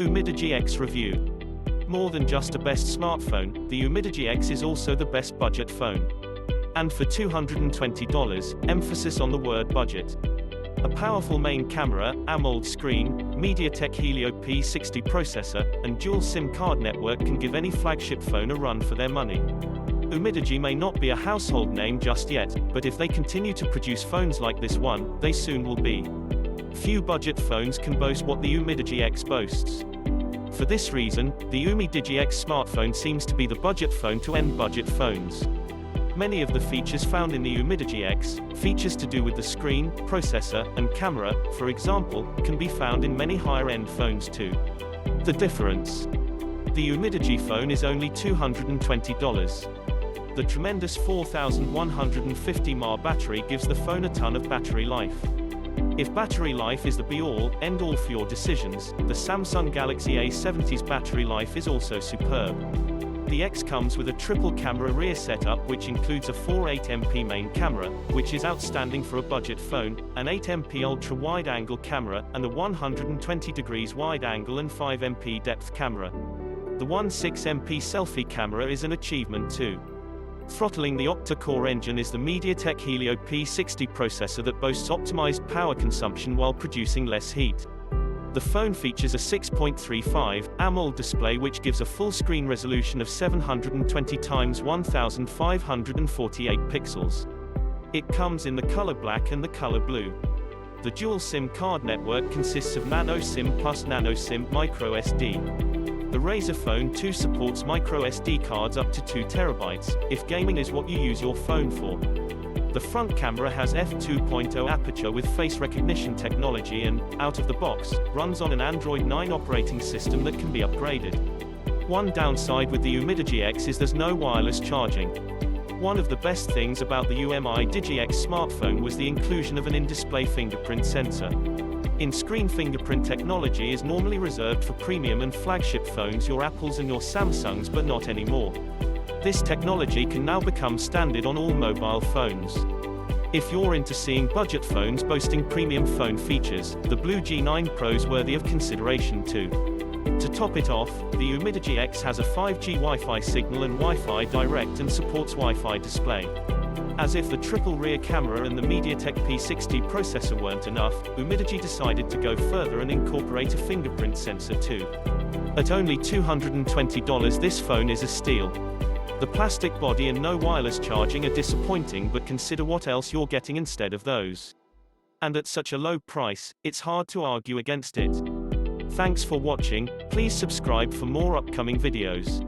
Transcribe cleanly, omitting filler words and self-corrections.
UmiDigi X review. More than just a best smartphone, the UmiDigi X is also the best budget phone. And for $220, emphasis on the word budget. A powerful main camera, Amoled Screen, MediaTek Helio P60 processor, and dual SIM card network can give any flagship phone a run for their money. UmiDigi may not be a household name just yet, but if they continue to produce phones like this one, they soon will be. Few budget phones can boast what the UmiDigi X boasts. For this reason, the UmiDigi X smartphone seems to be the budget phone to end budget phones. Many of the features found in the UmiDigi X, features to do with the screen, processor, and camera, for example, can be found in many higher-end phones too. The difference. The UmiDigi phone is only $220. The tremendous 4150 mAh battery gives the phone a ton of battery life. If battery life is the be-all, end-all for your decisions, the Samsung Galaxy A70's battery life is also superb. The X comes with a triple-camera rear setup which includes a 48MP main camera, which is outstanding for a budget phone, an 8MP ultra-wide-angle camera, and a 120 degrees wide-angle and 5MP depth camera. The 16MP selfie camera is an achievement too. Throttling the octa-core engine is the MediaTek Helio P60 processor that boasts optimized power consumption while producing less heat. The phone features a 6.35 AMOLED display which gives a full screen resolution of 720 x 1548 pixels. It comes in the color black and the color blue. The dual SIM card network consists of Nano SIM plus Nano SIM MicroSD. The Razer Phone 2 supports microSD cards up to 2 TB, if gaming is what you use your phone for. The front camera has f2.0 aperture with face recognition technology and, out of the box, runs on an Android 9 operating system that can be upgraded. One downside with the UmiDigi X is there's no wireless charging. One of the best things about the UmiDigi X smartphone was the inclusion of an in-display fingerprint sensor. In-screen fingerprint technology is normally reserved for premium and flagship phones, your Apples and your Samsungs, but not anymore. This technology can now become standard on all mobile phones. If you're into seeing budget phones boasting premium phone features, the Blue G9 Pro is worthy of consideration too. To top it off, the UmiDigi X has a 5G Wi-Fi signal and Wi-Fi Direct and supports Wi-Fi display. As if the triple rear camera and the MediaTek P60 processor weren't enough, UmiDigi decided to go further and incorporate a fingerprint sensor too. At only $220, this phone is a steal. The plastic body and no wireless charging are disappointing, but consider what else you're getting instead of those. And at such a low price, it's hard to argue against it. Thanks for watching. Please subscribe for more upcoming videos.